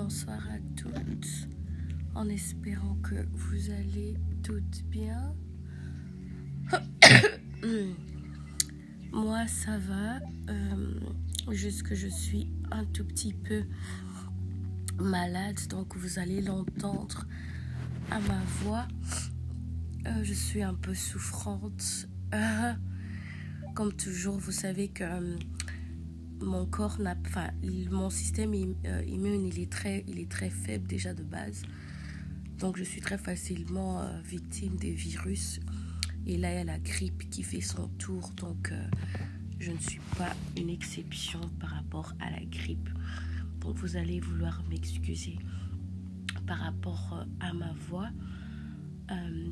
bonsoir à toutes, en espérant que vous allez toutes bien. Moi ça va, juste que je suis un tout petit peu malade, donc vous allez l'entendre à ma voix. Je suis un peu souffrante. Comme toujours, vous savez que mon corps mon système immune, il est très faible déjà de base. Donc je suis très facilement victime des virus. Et là, il y a la grippe qui fait son tour. Donc je ne suis pas une exception par rapport à la grippe. Donc vous allez vouloir m'excuser par rapport à ma voix.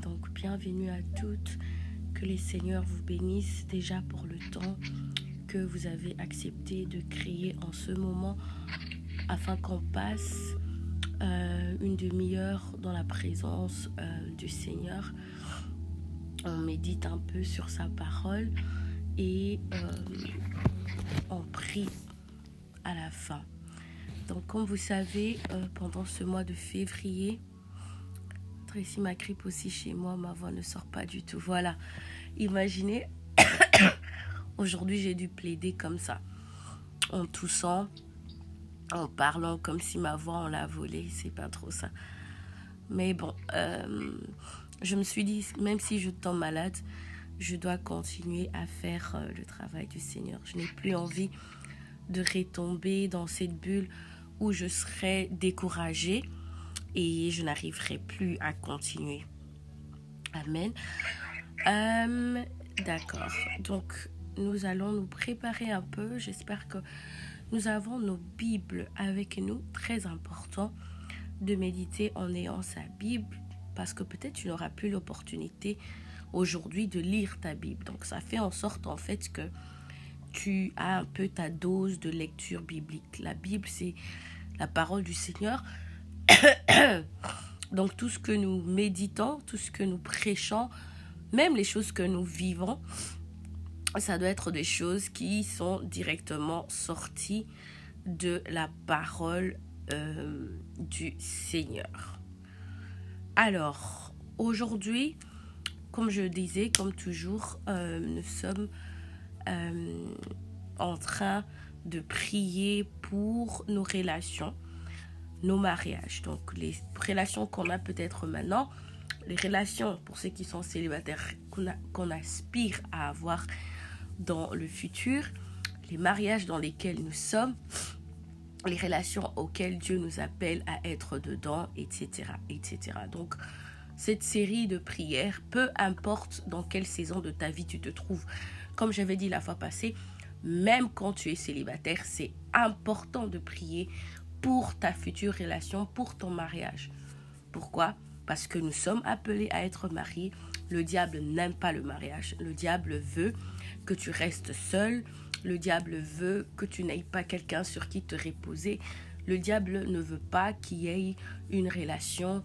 Donc bienvenue à toutes. Que les seigneurs vous bénissent déjà pour le temps que vous avez accepté de créer en ce moment afin qu'on passe une demi-heure dans la présence du Seigneur. On médite un peu sur sa parole et on prie à la fin. Donc comme vous savez, pendant ce mois de février, Tracy ma grippe aussi chez moi, ma voix ne sort pas du tout. Voilà, imaginez, aujourd'hui j'ai dû plaider comme ça, en toussant, en parlant comme si ma voix on l'a volée, c'est pas trop ça. Mais bon, je me suis dit, même si je tombe malade, je dois continuer à faire le travail du Seigneur. Je n'ai plus envie de retomber dans cette bulle où je serai découragée et je n'arriverai plus à continuer. Amen. D'accord. Donc, nous allons nous préparer un peu. J'espère que nous avons nos Bibles avec nous. Très important de méditer en ayant sa Bible, parce que peut-être tu n'auras plus l'opportunité aujourd'hui de lire ta Bible. Donc, ça fait en sorte en fait que tu as un peu ta dose de lecture biblique. La Bible, c'est la parole du Seigneur. Donc tout ce que nous méditons, tout ce que nous prêchons, même les choses que nous vivons, ça doit être des choses qui sont directement sorties de la parole du Seigneur. Alors, aujourd'hui, comme je disais, comme toujours, nous sommes en train de prier pour nos relations, nos mariages. Donc les relations qu'on a peut-être maintenant, les relations pour ceux qui sont célibataires qu'on aspire à avoir dans le futur, les mariages dans lesquels nous sommes, les relations auxquelles Dieu nous appelle à être dedans, etc., etc. Donc cette série de prières, peu importe dans quelle saison de ta vie tu te trouves, comme j'avais dit la fois passée, même quand tu es célibataire, c'est important de prier pour ta future relation, pour ton mariage. Pourquoi? Parce que nous sommes appelés à être mariés. Le diable n'aime pas le mariage. Le diable veut que tu restes seul. Le diable veut que tu n'aies pas quelqu'un sur qui te reposer. Le diable ne veut pas qu'il y ait une relation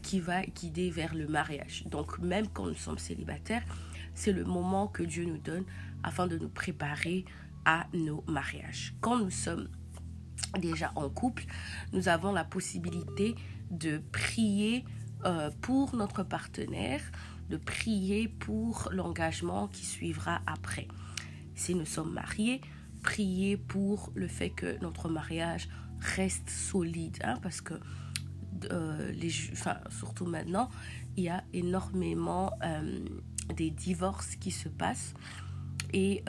qui va guider vers le mariage. Donc même quand nous sommes célibataires, c'est le moment que Dieu nous donne afin de nous préparer à nos mariages. Quand nous sommes déjà en couple, nous avons la possibilité de prier pour notre partenaire, de prier pour l'engagement qui suivra après. Si nous sommes mariés, prier pour le fait que notre mariage reste solide, parce que surtout maintenant, il y a énormément des divorces qui se passent et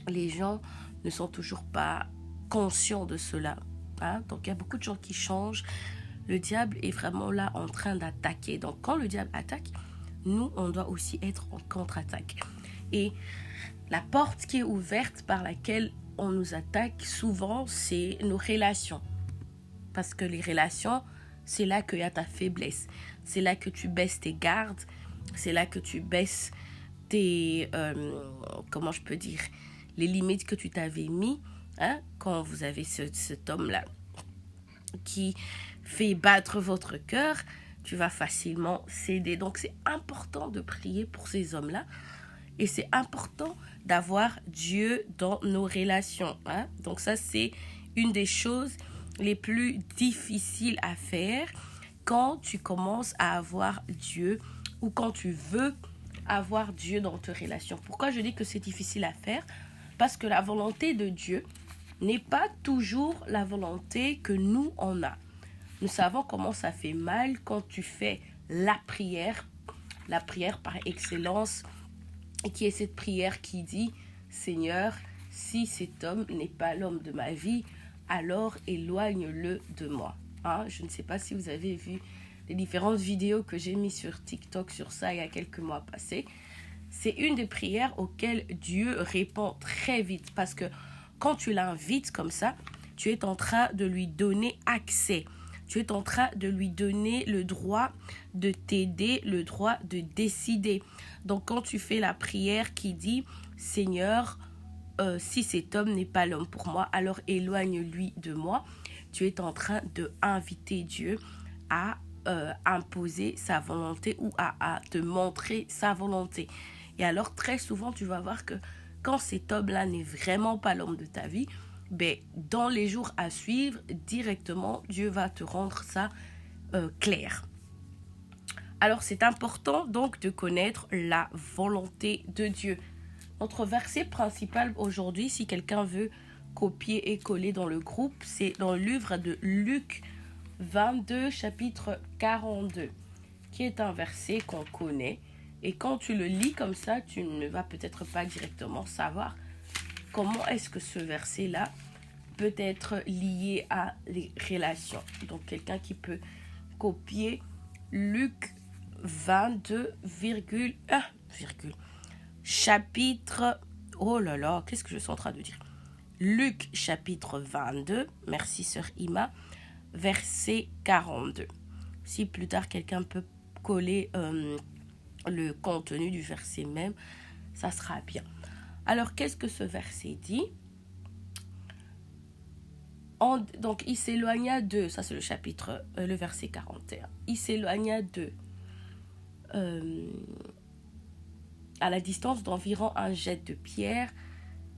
les gens ne sont toujours pas conscients de cela. Donc il y a beaucoup de gens qui changent. Le diable est vraiment là en train d'attaquer. Donc quand le diable attaque, nous, on doit aussi être en contre-attaque. Et la porte qui est ouverte par laquelle on nous attaque souvent, c'est nos relations. Parce que les relations, c'est là qu'il y a ta faiblesse. C'est là que tu baisses tes gardes. C'est là que tu baisses tes... comment je peux dire, les limites que tu t'avais mis. Quand vous avez cet homme-là qui fait battre votre cœur, tu vas facilement céder. Donc c'est important de prier pour ces hommes-là et c'est important d'avoir Dieu dans nos relations. Donc ça, c'est une des choses les plus difficiles à faire quand tu commences à avoir Dieu ou quand tu veux avoir Dieu dans tes relations. Pourquoi je dis que c'est difficile à faire? Parce que la volonté de Dieu n'est pas toujours la volonté que nous on a. Nous savons comment ça fait mal quand tu fais la prière par excellence, et qui est cette prière qui dit « Seigneur, si cet homme n'est pas l'homme de ma vie, alors éloigne-le de moi. » Je ne sais pas si vous avez vu les différentes vidéos que j'ai mises sur TikTok sur ça il y a quelques mois passés. C'est une des prières auxquelles Dieu répond très vite, parce que quand tu l'invites comme ça, tu es en train de lui donner accès. Tu es en train de lui donner le droit de t'aider, le droit de décider. Donc, quand tu fais la prière qui dit « Seigneur, si cet homme n'est pas l'homme pour moi, alors éloigne-lui de moi », tu es en train d'inviter Dieu à imposer sa volonté ou à te montrer sa volonté. Et alors, très souvent, tu vas voir que quand cet homme-là n'est vraiment pas l'homme de ta vie, dans les jours à suivre, directement, Dieu va te rendre ça clair. Alors, c'est important donc de connaître la volonté de Dieu. Notre verset principal aujourd'hui, si quelqu'un veut copier et coller dans le groupe, c'est dans le livre de Luc 22, chapitre 42, qui est un verset qu'on connaît. Et quand tu le lis comme ça, tu ne vas peut-être pas directement savoir comment est-ce que ce verset-là peut être lié à les relations. Donc, quelqu'un qui peut copier Luc 22, chapitre... Oh là là, qu'est-ce que je suis en train de dire? Luc, chapitre 22, merci sœur Ima, verset 42. Si plus tard, quelqu'un peut coller le contenu du verset même, ça sera bien. Alors, qu'est-ce que ce verset dit? Donc, il s'éloigna d'eux, ça c'est le chapitre, le verset 41. Il s'éloigna d'eux à la distance d'environ un jet de pierre,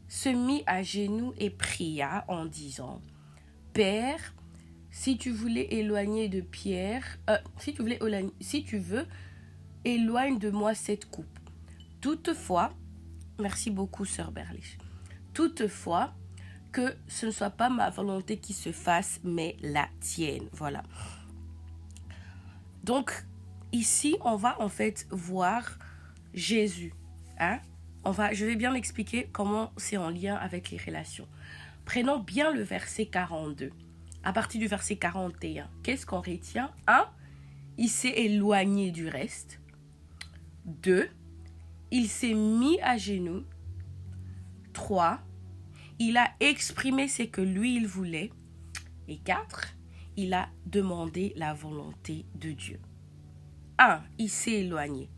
se mit à genoux et pria en disant « Père, si tu voulais éloigner de Pierre, si tu veux, éloigne de moi cette coupe. Toutefois, merci beaucoup, sœur Berlich. Toutefois, que ce ne soit pas ma volonté qui se fasse, mais la tienne. » Voilà. Donc, ici, on va en fait voir Jésus. Je vais bien expliquer comment c'est en lien avec les relations. Prenons bien le verset 42. À partir du verset 41, qu'est-ce qu'on retient? 1. Il s'est éloigné du reste. 2. Il s'est mis à genoux. 3. Il a exprimé ce que lui, il voulait. Et 4. Il a demandé la volonté de Dieu. 1. Il s'est éloigné.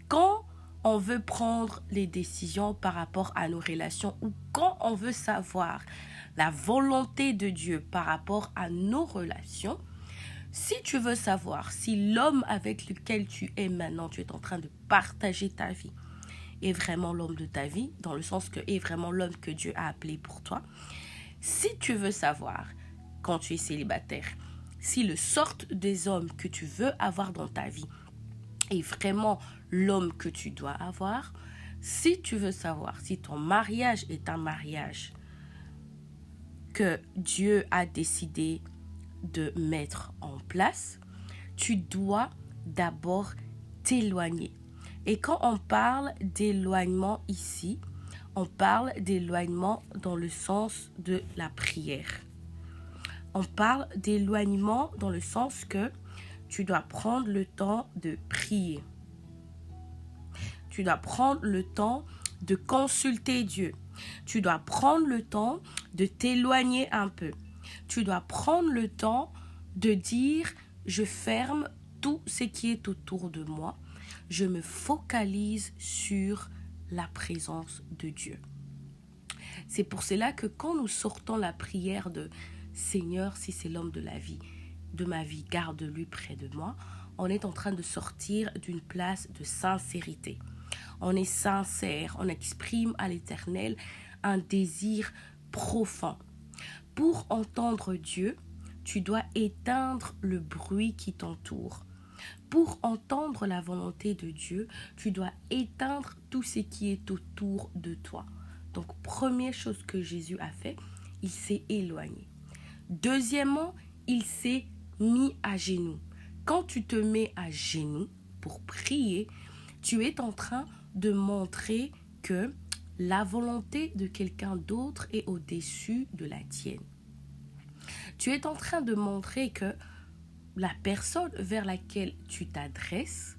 Quand on veut prendre les décisions par rapport à nos relations ou quand on veut savoir la volonté de Dieu par rapport à nos relations, si tu veux savoir si l'homme avec lequel tu es maintenant, tu es en train de partager ta vie, est vraiment l'homme de ta vie, dans le sens que est vraiment l'homme que Dieu a appelé pour toi, si tu veux savoir, quand tu es célibataire, si le sort des hommes que tu veux avoir dans ta vie est vraiment l'homme que tu dois avoir, si tu veux savoir si ton mariage est un mariage que Dieu a décidé de mettre en place, tu dois d'abord t'éloigner. Et quand on parle d'éloignement ici, on parle d'éloignement dans le sens de la prière. On parle d'éloignement dans le sens que tu dois prendre le temps de prier. Tu dois prendre le temps de consulter Dieu. Tu dois prendre le temps de t'éloigner un peu. Tu dois prendre le temps de dire « Je ferme tout ce qui est autour de moi. Je me focalise sur la présence de Dieu. » C'est pour cela que quand nous sortons la prière de « Seigneur, si c'est l'homme de ma vie, garde-lui près de moi », on est en train de sortir d'une place de sincérité. On est sincère, on exprime à l'Éternel un désir profond. Pour entendre Dieu, tu dois éteindre le bruit qui t'entoure. Pour entendre la volonté de Dieu, tu dois éteindre tout ce qui est autour de toi. Donc, première chose que Jésus a fait, il s'est éloigné. Deuxièmement, il s'est mis à genoux. Quand tu te mets à genoux pour prier, tu es en train de montrer que la volonté de quelqu'un d'autre est au-dessus de la tienne. Tu es en train de montrer que la personne vers laquelle tu t'adresses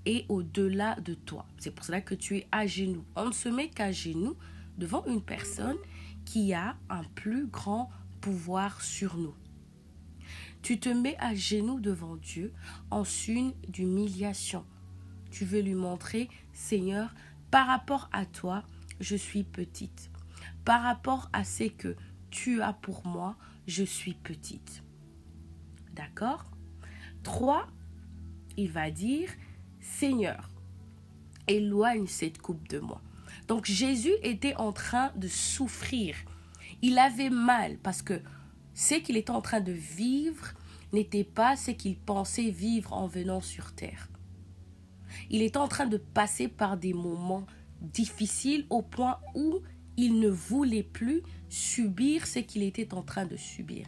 est au-delà de toi. C'est pour cela que tu es à genoux. On ne se met qu'à genoux devant une personne qui a un plus grand pouvoir sur nous. Tu te mets à genoux devant Dieu en signe d'humiliation. Tu veux lui montrer, Seigneur, par rapport à toi, je suis petite. Par rapport à ce que tu as pour moi, je suis petite. D'accord? 3, il va dire, Seigneur, éloigne cette coupe de moi. Donc Jésus était en train de souffrir. Il avait mal parce que ce qu'il était en train de vivre n'était pas ce qu'il pensait vivre en venant sur terre. Il était en train de passer par des moments difficiles au point où il ne voulait plus subir ce qu'il était en train de subir.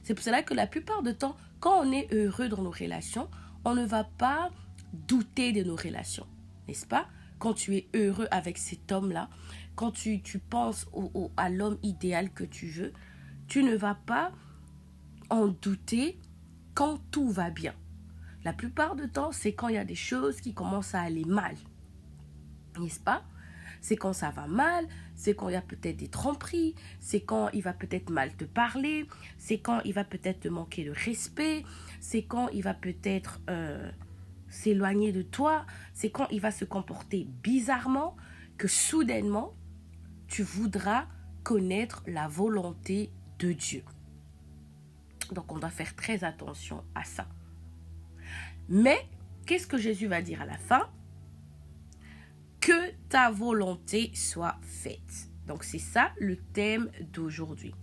C'est pour cela que la plupart du temps, quand on est heureux dans nos relations, on ne va pas douter de nos relations, n'est-ce pas? Quand tu es heureux avec cet homme-là, quand tu penses à l'homme idéal que tu veux, tu ne vas pas en douter quand tout va bien. La plupart du temps, c'est quand il y a des choses qui commencent à aller mal, n'est-ce pas? C'est quand ça va mal, c'est quand il y a peut-être des tromperies, c'est quand il va peut-être mal te parler, c'est quand il va peut-être te manquer de respect, c'est quand il va peut-être s'éloigner de toi, c'est quand il va se comporter bizarrement que soudainement, tu voudras connaître la volonté de Dieu. Donc, on doit faire très attention à ça. Mais, qu'est-ce que Jésus va dire à la fin? Que ta volonté soit faite. Donc, c'est ça le thème d'aujourd'hui.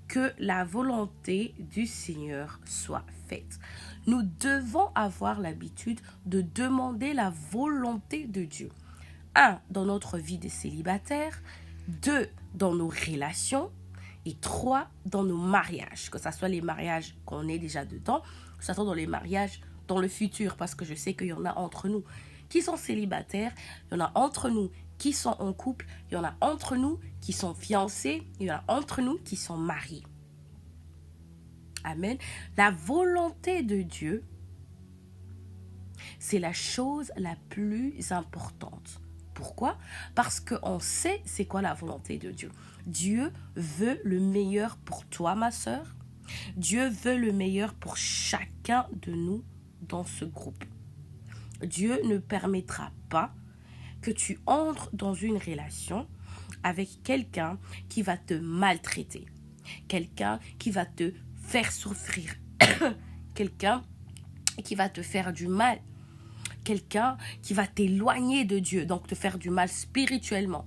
Que la volonté du Seigneur soit faite. Nous devons avoir l'habitude de demander la volonté de Dieu. 1. Dans notre vie de célibataire. 2. Dans nos relations. Et 3. Dans nos mariages. Que ce soit les mariages qu'on est déjà dedans, que ce soit dans les mariages dans le futur. Parce que je sais qu'il y en a entre nous qui sont célibataires, il y en a entre nous qui sont en couple, il y en a entre nous qui sont fiancés, il y en a entre nous qui sont mariés. Amen. La volonté de Dieu, c'est la chose la plus importante. Pourquoi? Parce qu'on sait c'est quoi la volonté de Dieu. Dieu veut le meilleur pour toi, ma sœur. Dieu veut le meilleur pour chacun de nous dans ce groupe. Dieu ne permettra pas que tu entres dans une relation avec quelqu'un qui va te maltraiter, quelqu'un qui va te faire souffrir, quelqu'un qui va te faire du mal, quelqu'un qui va t'éloigner de Dieu, donc te faire du mal spirituellement.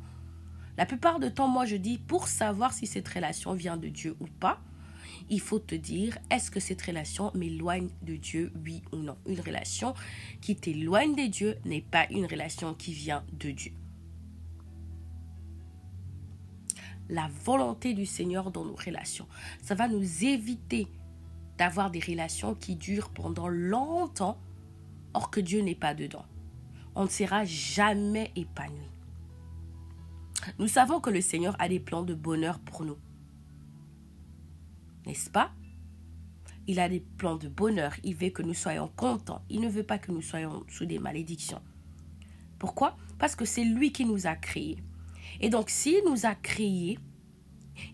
La plupart du temps, moi je dis, pour savoir si cette relation vient de Dieu ou pas, il faut te dire, est-ce que cette relation m'éloigne de Dieu, oui ou non? Une relation qui t'éloigne de Dieu n'est pas une relation qui vient de Dieu. La volonté du Seigneur dans nos relations, ça va nous éviter d'avoir des relations qui durent pendant longtemps, or que Dieu n'est pas dedans. On ne sera jamais épanoui. Nous savons que le Seigneur a des plans de bonheur pour nous. N'est-ce pas? Il a des plans de bonheur. Il veut que nous soyons contents. Il ne veut pas que nous soyons sous des malédictions. Pourquoi? Parce que c'est lui qui nous a créés. Et donc, s'il nous a créés,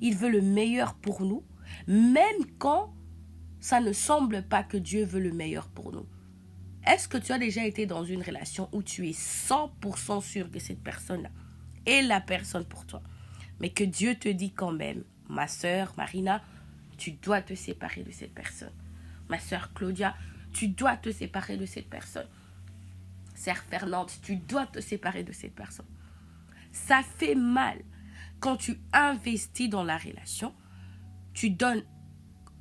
il veut le meilleur pour nous, même quand ça ne semble pas que Dieu veut le meilleur pour nous. Est-ce que tu as déjà été dans une relation où tu es 100% sûr que cette personne-là est la personne pour toi, mais que Dieu te dit quand même, ma sœur Marina, tu dois te séparer de cette personne. Ma sœur Claudia, tu dois te séparer de cette personne. Sœur Fernande, tu dois te séparer de cette personne. Ça fait mal quand tu investis dans la relation, tu donnes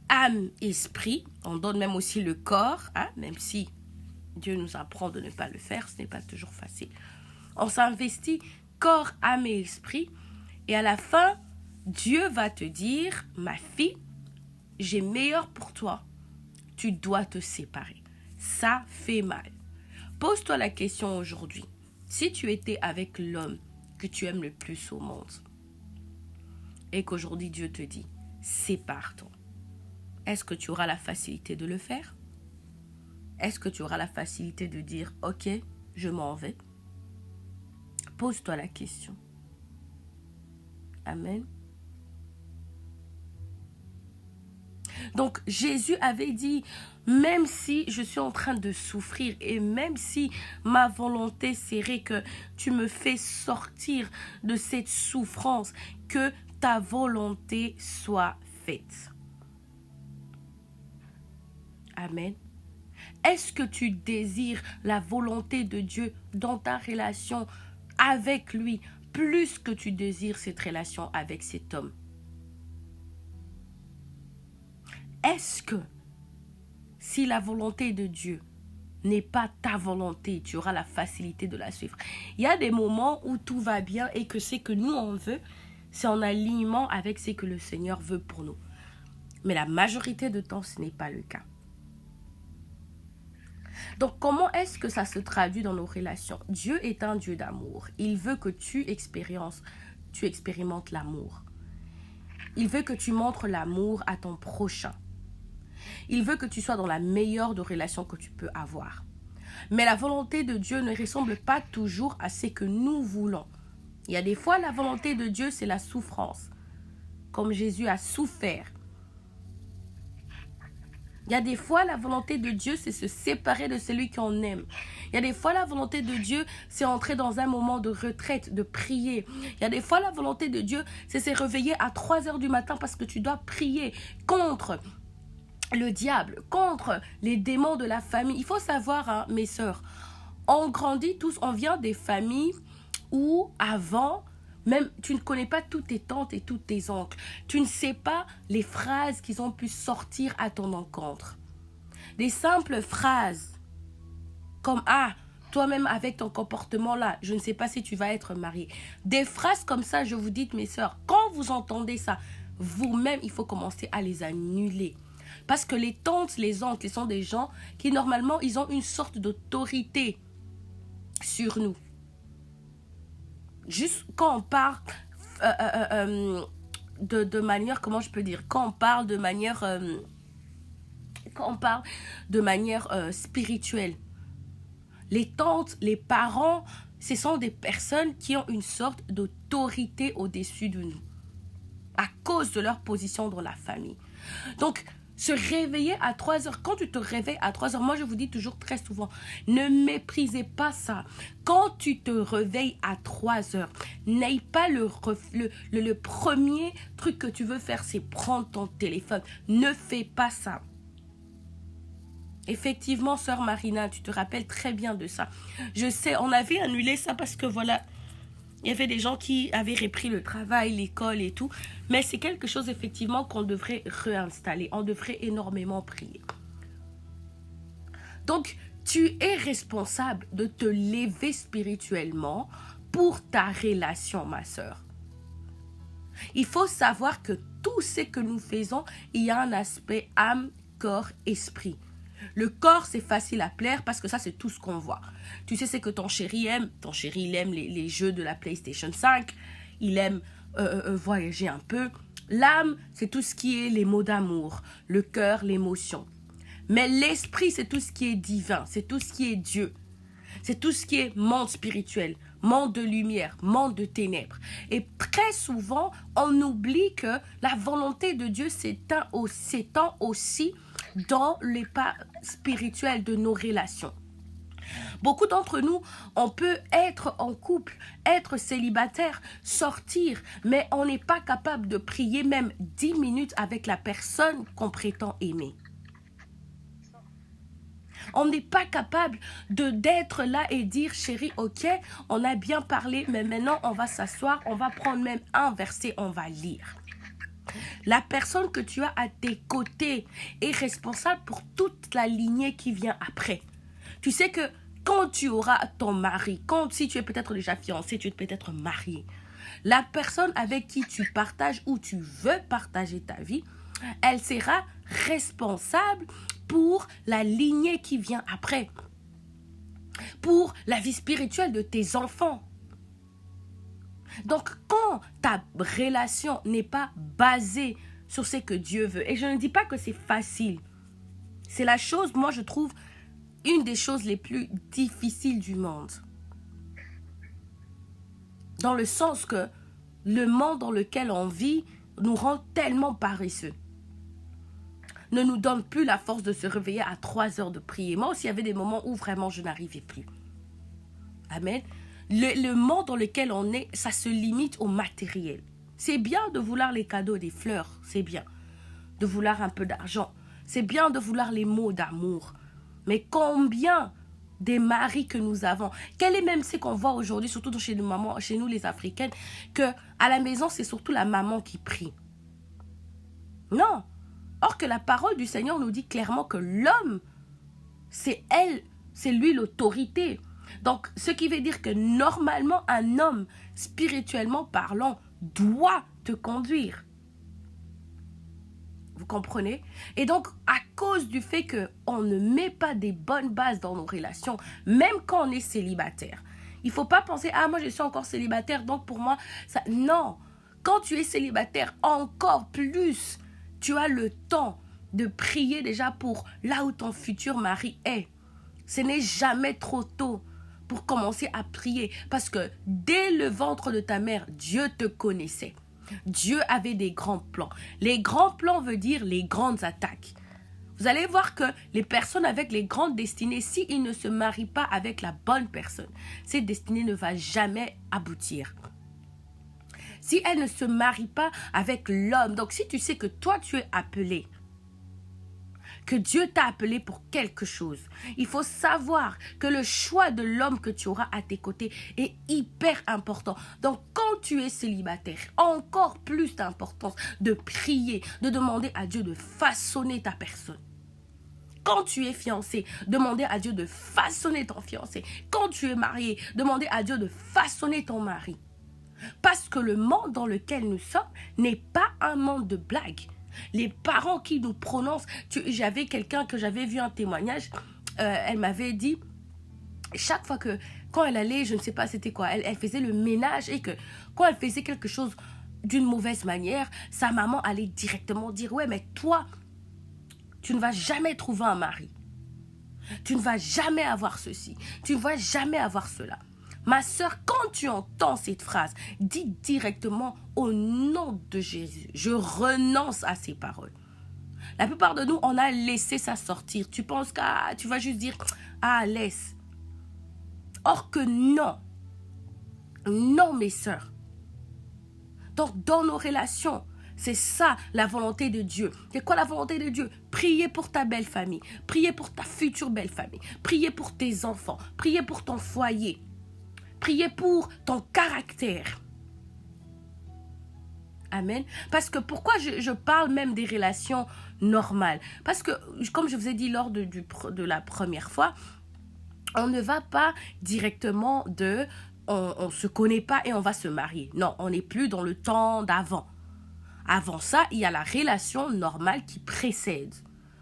âme, esprit. On donne même aussi le corps, hein, même si Dieu nous apprend de ne pas le faire, ce n'est pas toujours facile. On s'investit corps, âme et esprit. Et à la fin, Dieu va te dire, ma fille, j'ai meilleur pour toi. Tu dois te séparer. Ça fait mal. Pose-toi la question aujourd'hui. Si tu étais avec l'homme que tu aimes le plus au monde et qu'aujourd'hui Dieu te dit, sépare-toi, est-ce que tu auras la facilité de le faire? Est-ce que tu auras la facilité de dire, ok, je m'en vais? Pose-toi la question. Amen. Donc Jésus avait dit, même si je suis en train de souffrir et même si ma volonté serait que tu me fais sortir de cette souffrance, que ta volonté soit faite. Amen. Est-ce que tu désires la volonté de Dieu dans ta relation avec lui plus que tu désires cette relation avec cet homme? Est-ce que si la volonté de Dieu n'est pas ta volonté, tu auras la facilité de la suivre? Il y a des moments où tout va bien et que ce que nous on veut, c'est en alignement avec ce que le Seigneur veut pour nous. Mais la majorité de temps, ce n'est pas le cas. Donc, comment est-ce que ça se traduit dans nos relations? Dieu est un Dieu d'amour. Il veut que tu expérimentes l'amour. Il veut que tu montres l'amour à ton prochain. Il veut que tu sois dans la meilleure des relations que tu peux avoir. Mais la volonté de Dieu ne ressemble pas toujours à ce que nous voulons. Il y a des fois, la volonté de Dieu, c'est la souffrance. Comme Jésus a souffert. Il y a des fois, la volonté de Dieu, c'est se séparer de celui qu'on aime. Il y a des fois, la volonté de Dieu, c'est entrer dans un moment de retraite, de prier. Il y a des fois, la volonté de Dieu, c'est se réveiller à 3 heures du matin parce que tu dois prier contre le diable, contre les démons de la famille. Il faut savoir, hein, mes sœurs, on grandit tous, on vient des familles où avant, même tu ne connais pas toutes tes tantes et tous tes oncles. Tu ne sais pas les phrases qu'ils ont pu sortir à ton encontre. Des simples phrases comme « Ah, toi-même avec ton comportement là, je ne sais pas si tu vas être marié. » Des phrases comme ça, je vous dis, mes sœurs, quand vous entendez ça, vous-même, il faut commencer à les annuler. Parce que les tantes, les oncles, ils sont des gens qui, normalement, ils ont une sorte d'autorité sur nous. Juste quand on parle de manière, comment je peux dire, quand on parle de manière spirituelle. Les tantes, les parents, ce sont des personnes qui ont une sorte d'autorité au-dessus de nous. À cause de leur position dans la famille. Donc, se réveiller à 3 heures. Quand tu te réveilles à 3 heures, moi je vous dis toujours très souvent, ne méprisez pas ça. Quand tu te réveilles à 3 heures, n'aie pas le premier truc que tu veux faire, c'est prendre ton téléphone. Ne fais pas ça. Effectivement, sœur Marina, tu te rappelles très bien de ça. Je sais, on avait annulé ça parce que voilà, il y avait des gens qui avaient repris le travail, l'école et tout. Mais c'est quelque chose effectivement qu'on devrait réinstaller. On devrait énormément prier. Donc, tu es responsable de te lever spirituellement pour ta relation, ma sœur. Il faut savoir que tout ce que nous faisons, il y a un aspect âme, corps, esprit. Le corps, c'est facile à plaire parce que ça, c'est tout ce qu'on voit. Tu sais, c'est que ton chéri aime. Ton chéri, il aime les jeux de la PlayStation 5. Il aime voyager un peu. L'âme, c'est tout ce qui est les mots d'amour. Le cœur, l'émotion. Mais l'esprit, c'est tout ce qui est divin. C'est tout ce qui est Dieu. C'est tout ce qui est monde spirituel, monde de lumière, monde de ténèbres. Et très souvent, on oublie que la volonté de Dieu s'étend aussi dans les pas spirituels de nos relations. Beaucoup d'entre nous, on peut être en couple, être célibataire, sortir, mais on n'est pas capable de prier même 10 minutes avec la personne qu'on prétend aimer. On n'est pas capable d'être là et dire, chérie, ok, on a bien parlé, mais maintenant on va s'asseoir, on va prendre même un verset, on va lire. La personne que tu as à tes côtés est responsable pour toute la lignée qui vient après. Tu sais que quand tu auras ton mari, si tu es peut-être déjà fiancé, tu es peut-être marié, la personne avec qui tu partages ou tu veux partager ta vie, elle sera responsable pour la lignée qui vient après, pour la vie spirituelle de tes enfants. Donc, quand ta relation n'est pas basée sur ce que Dieu veut, et je ne dis pas que c'est facile, c'est la chose, moi je trouve, une des choses les plus difficiles du monde. Dans le sens que le monde dans lequel on vit nous rend tellement paresseux. Ne nous donne plus la force de se réveiller à 3 heures de prier. Moi aussi, il y avait des moments où vraiment je n'arrivais plus. Amen. Le monde dans lequel on est, ça se limite au matériel. C'est bien de vouloir les cadeaux, des fleurs, c'est bien. De vouloir un peu d'argent, c'est bien de vouloir les mots d'amour. Mais combien des maris que nous avons, quel est même ce qu'on voit aujourd'hui, surtout chez nos mamans, chez nous les Africaines, que à la maison, c'est surtout la maman qui prie. Non. Or que la parole du Seigneur nous dit clairement que l'homme, c'est lui l'autorité. Donc, ce qui veut dire que normalement, un homme, spirituellement parlant, doit te conduire. Vous comprenez? Et donc, à cause du fait qu'on ne met pas des bonnes bases dans nos relations, même quand on est célibataire, il ne faut pas penser, ah, moi je suis encore célibataire, donc pour moi, ça... Non, quand tu es célibataire, encore plus, tu as le temps de prier déjà pour là où ton futur mari est. Ce n'est jamais trop tôt pour commencer à prier, parce que dès le ventre de ta mère, Dieu te connaissait. Dieu avait des grands plans. Les grands plans veut dire les grandes attaques. Vous allez voir que les personnes avec les grandes destinées, s'ils ne se marient pas avec la bonne personne, cette destinée ne va jamais aboutir. Si elle ne se marie pas avec l'homme, donc si tu sais que toi tu es appelé, que Dieu t'a appelé pour quelque chose, il faut savoir que le choix de l'homme que tu auras à tes côtés est hyper important. Donc quand tu es célibataire, encore plus d'importance de prier, de demander à Dieu de façonner ta personne. Quand tu es fiancé, demandez à Dieu de façonner ton fiancé. Quand tu es marié, demandez à Dieu de façonner ton mari. Parce que le monde dans lequel nous sommes n'est pas un monde de blagues. Les parents qui nous prononcent, j'avais quelqu'un que j'avais vu un témoignage, elle m'avait dit, chaque fois que, quand elle allait, je ne sais pas c'était quoi, elle faisait le ménage et que quand elle faisait quelque chose d'une mauvaise manière, sa maman allait directement dire, ouais mais toi, tu ne vas jamais trouver un mari. Tu ne vas jamais avoir ceci. Tu ne vas jamais avoir cela. Ma sœur, quand tu entends cette phrase, dis directement au nom de Jésus, je renonce à ces paroles. La plupart de nous, on a laissé ça sortir. Tu penses que tu vas juste dire, ah, laisse. Or que non. Non, mes sœurs. Donc, dans nos relations, c'est ça la volonté de Dieu. C'est quoi la volonté de Dieu? Prier pour ta belle famille. Prier pour ta future belle famille. Prier pour tes enfants. Prier pour ton foyer. Prier pour ton caractère. Amen. Parce que pourquoi je parle même des relations normales? Parce que, comme je vous ai dit lors de la première fois, on ne va pas directement on ne se connaît pas et on va se marier. Non, on n'est plus dans le temps d'avant. Avant ça, il y a la relation normale qui précède.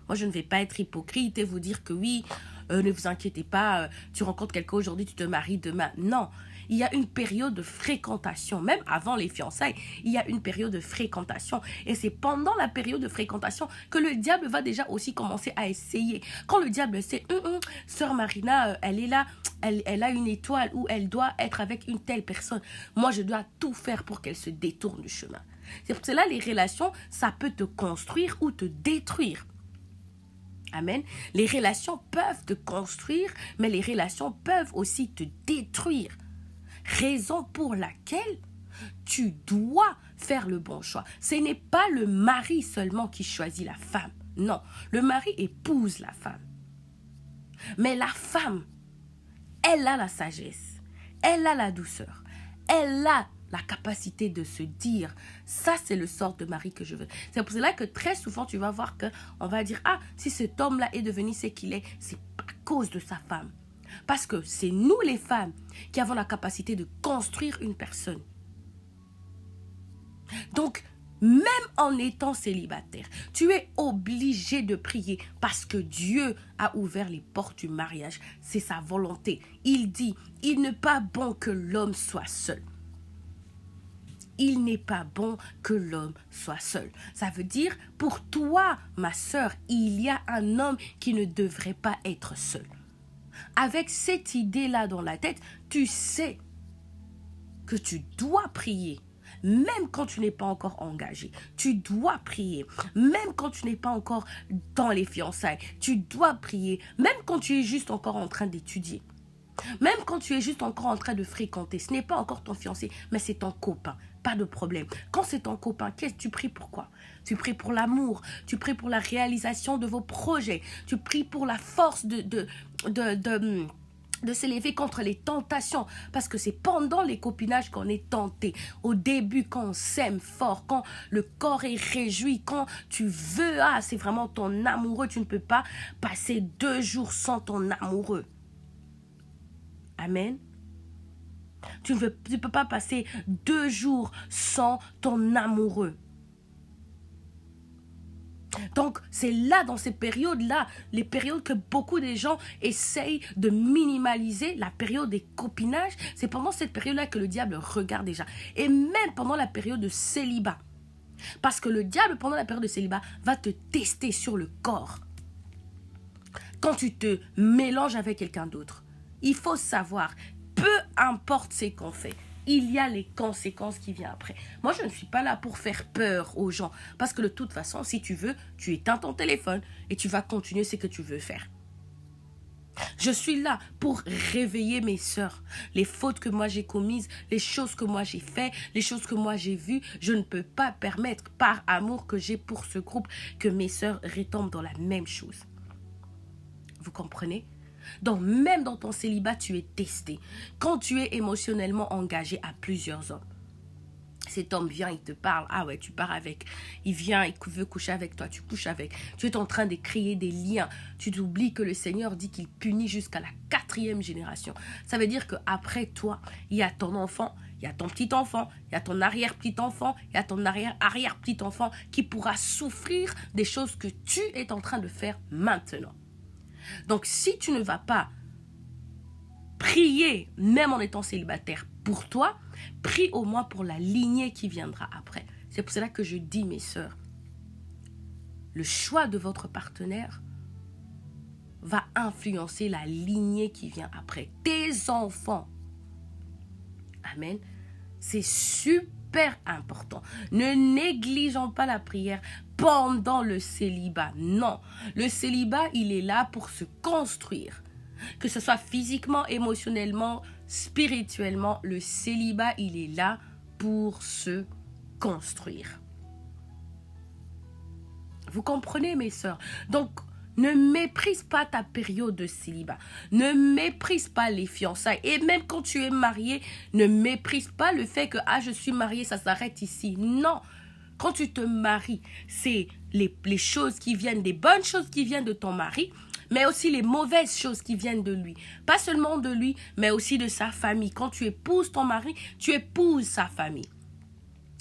Moi, je ne vais pas être hypocrite et vous dire que oui, ne vous inquiétez pas, tu rencontres quelqu'un aujourd'hui, tu te maries demain. Non, il y a une période de fréquentation. Même avant les fiançailles, il y a une période de fréquentation. Et c'est pendant la période de fréquentation que le diable va déjà aussi commencer à essayer. Quand le diable sait, sœur Marina, elle est là, elle a une étoile où elle doit être avec une telle personne. Moi, je dois tout faire pour qu'elle se détourne du chemin. C'est pour cela les relations, ça peut te construire ou te détruire. Amen. Les relations peuvent te construire, mais les relations peuvent aussi te détruire. Raison pour laquelle tu dois faire le bon choix. Ce n'est pas le mari seulement qui choisit la femme. Non, le mari épouse la femme. Mais la femme, elle a la sagesse, elle a la douceur, elle a La capacité de se dire, ça c'est le sort de mari que je veux. C'est pour cela que très souvent tu vas voir qu'on va dire, ah, si cet homme-là est devenu ce qu'il est, c'est à cause de sa femme. Parce que c'est nous les femmes qui avons la capacité de construire une personne. Donc, même en étant célibataire, tu es obligé de prier parce que Dieu a ouvert les portes du mariage. C'est sa volonté. Il dit, il n'est pas bon que l'homme soit seul. Il n'est pas bon que l'homme soit seul. Ça veut dire, pour toi, ma sœur, il y a un homme qui ne devrait pas être seul. Avec cette idée-là dans la tête, tu sais que tu dois prier. Même quand tu n'es pas encore engagé, tu dois prier. Même quand tu n'es pas encore dans les fiançailles, tu dois prier. Même quand tu es juste encore en train d'étudier. Même quand tu es juste encore en train de fréquenter. Ce n'est pas encore ton fiancé, mais c'est ton copain. Pas de problème. Quand c'est ton copain, qu'est-ce que tu pries pour quoi? Tu pries pour l'amour. Tu pries pour la réalisation de vos projets. Tu pries pour la force de s'élever contre les tentations, parce que c'est pendant les copinages qu'on est tenté. Au début, quand on s'aime fort, quand le corps est réjoui, quand tu veux, c'est vraiment ton amoureux, tu ne peux pas passer 2 jours sans ton amoureux. Amen. Tu ne peux pas passer 2 jours sans ton amoureux. Donc, c'est là, dans ces périodes-là, les périodes que beaucoup de gens essayent de minimaliser, la période des copinages, c'est pendant cette période-là que le diable regarde déjà. Et même pendant la période de célibat. Parce que le diable, pendant la période de célibat, va te tester sur le corps. Quand tu te mélanges avec quelqu'un d'autre, il faut savoir, peu importe ce qu'on fait, il y a les conséquences qui viennent après. Moi, je ne suis pas là pour faire peur aux gens. Parce que de toute façon, si tu veux, tu éteins ton téléphone et tu vas continuer ce que tu veux faire. Je suis là pour réveiller mes sœurs. Les fautes que moi j'ai commises, les choses que moi j'ai faites, les choses que moi j'ai vues, je ne peux pas permettre, par amour que j'ai pour ce groupe, que mes sœurs retombent dans la même chose. Vous comprenez ? Donc, même dans ton célibat, tu es testé. Quand tu es émotionnellement engagé à plusieurs hommes, cet homme vient, il te parle, ah ouais, tu pars avec, il vient, il veut coucher avec toi, tu couches avec, tu es en train de créer des liens, tu t'oublies que le Seigneur dit qu'il punit jusqu'à la 4e génération. Ça veut dire qu'après toi, il y a ton enfant, il y a ton petit-enfant, il y a ton arrière-petit-enfant, il y a ton arrière-arrière-petit-enfant qui pourra souffrir des choses que tu es en train de faire maintenant. Donc, si tu ne vas pas prier, même en étant célibataire, pour toi, prie au moins pour la lignée qui viendra après. C'est pour cela que je dis, mes sœurs, le choix de votre partenaire va influencer la lignée qui vient après. Tes enfants. Amen. C'est super important. Ne négligeons pas la prière pendant le célibat. Non, le célibat, il est là pour se construire. Que ce soit physiquement, émotionnellement, spirituellement, le célibat, il est là pour se construire. Vous comprenez, mes sœurs? Donc, ne méprise pas ta période de célibat. Ne méprise pas les fiançailles. Et même quand tu es marié, ne méprise pas le fait que je suis mariée, ça s'arrête ici. Non. Quand tu te maries, c'est les choses qui viennent, des bonnes choses qui viennent de ton mari, mais aussi les mauvaises choses qui viennent de lui. Pas seulement de lui, mais aussi de sa famille. Quand tu épouses ton mari, tu épouses sa famille.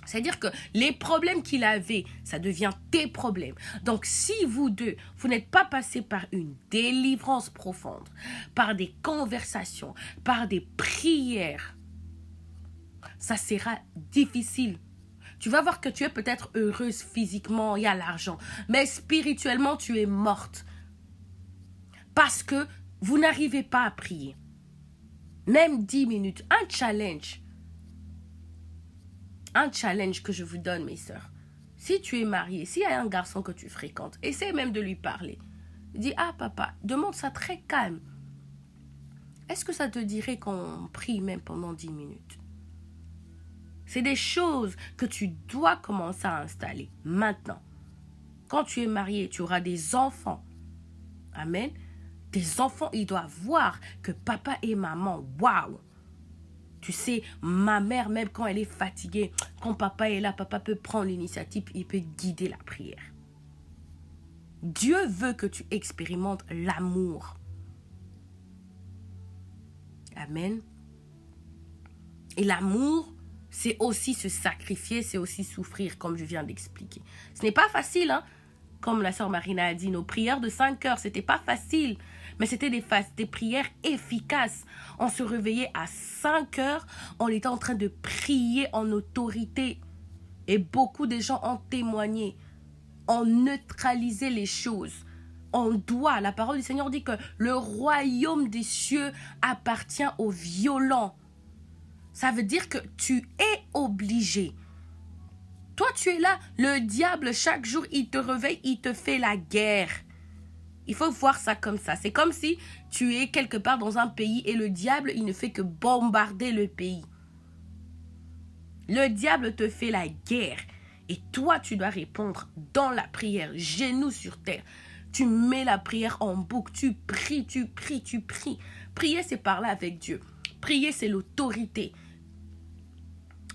C'est-à-dire que les problèmes qu'il avait, ça devient tes problèmes. Donc, si vous deux, vous n'êtes pas passés par une délivrance profonde, par des conversations, par des prières, ça sera difficile. Tu vas voir que tu es peut-être heureuse physiquement, il y a l'argent, mais spirituellement, tu es morte. Parce que vous n'arrivez pas à prier. Même 10 minutes, un challenge. Un challenge que je vous donne, mes sœurs. Si tu es mariée, s'il y a un garçon que tu fréquentes, essaie même de lui parler. Dis, papa, demande ça très calme. Est-ce que ça te dirait qu'on prie même pendant 10 minutes? C'est des choses que tu dois commencer à installer maintenant. Quand tu es marié, tu auras des enfants. Amen. Tes enfants, ils doivent voir que papa et maman, waouh, Tu sais, ma mère, même quand elle est fatiguée, quand papa est là, papa peut prendre l'initiative, il peut guider la prière. Dieu veut que tu expérimentes l'amour. Amen. Et l'amour, c'est aussi se sacrifier, c'est aussi souffrir, comme je viens d'expliquer. Ce n'est pas facile, hein? Comme la sœur Marina a dit, nos prières de 5 heures, c'était pas facile. Mais c'était des prières efficaces. On se réveillait à 5 heures, on était en train de prier en autorité. Et beaucoup de gens ont témoigné. On neutralisait les choses. On doit, la parole du Seigneur dit que le royaume des cieux appartient aux violents. Ça veut dire que tu es obligé. Toi, tu es là. Le diable, chaque jour, il te réveille, il te fait la guerre. Il faut voir ça comme ça. C'est comme si tu es quelque part dans un pays et le diable, il ne fait que bombarder le pays. Le diable te fait la guerre. Et toi, tu dois répondre dans la prière, genoux sur terre. Tu mets la prière en boucle. Tu pries, tu pries, tu pries. Prier, c'est parler avec Dieu. Prier, c'est l'autorité.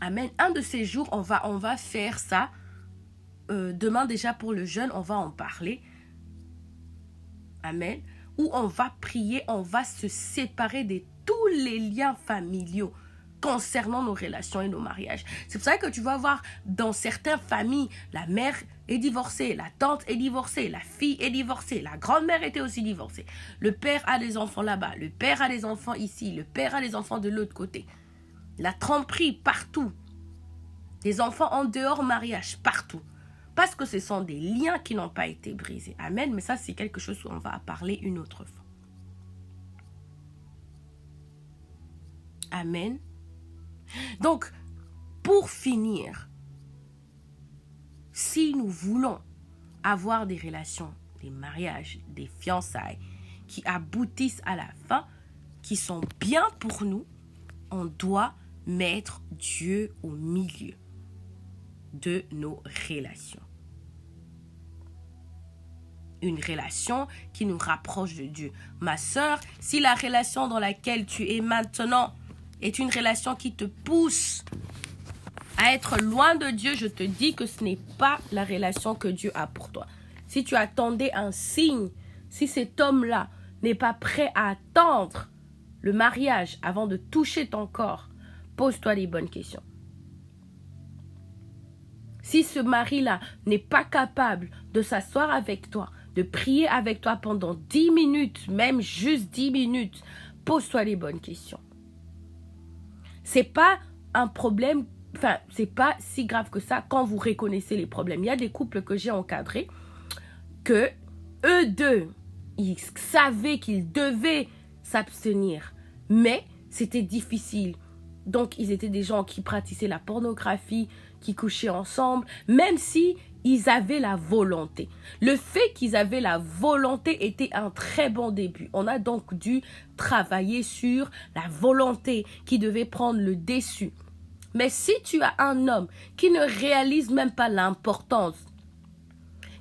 Amen. Un de ces jours, on va faire ça. Demain déjà pour le jeûne, on va en parler. Amen. Où on va prier, on va se séparer de tous les liens familiaux concernant nos relations et nos mariages. C'est pour ça que tu vas voir dans certaines familles, la mère est divorcée, la tante est divorcée, la fille est divorcée, la grand-mère était aussi divorcée. Le père a des enfants là-bas, le père a des enfants ici, le père a des enfants de l'autre côté. La tromperie partout. Des enfants en dehors mariage partout. Parce que ce sont des liens qui n'ont pas été brisés. Amen. Mais ça, c'est quelque chose où on va parler une autre fois. Amen. Donc, pour finir, si nous voulons avoir des relations, des mariages, des fiançailles qui aboutissent à la fin, qui sont bien pour nous, on doit mettre Dieu au milieu de nos relations. Une relation qui nous rapproche de Dieu. Ma sœur, si la relation dans laquelle tu es maintenant est une relation qui te pousse à être loin de Dieu, je te dis que ce n'est pas la relation que Dieu a pour toi. Si tu attendais un signe, si cet homme-là n'est pas prêt à attendre le mariage avant de toucher ton corps, pose-toi les bonnes questions. Si ce mari-là n'est pas capable de s'asseoir avec toi, de prier avec toi pendant 10 minutes, même juste 10 minutes, pose-toi les bonnes questions. C'est pas un problème, enfin, c'est pas si grave que ça quand vous reconnaissez les problèmes. Il y a des couples que j'ai encadrés que eux deux, ils savaient qu'ils devaient s'abstenir, mais c'était difficile. Donc, ils étaient des gens qui pratiquaient la pornographie, qui couchaient ensemble, même si ils avaient la volonté. Le fait qu'ils avaient la volonté était un très bon début. On a donc dû travailler sur la volonté qui devait prendre le dessus. Mais si tu as un homme qui ne réalise même pas l'importance,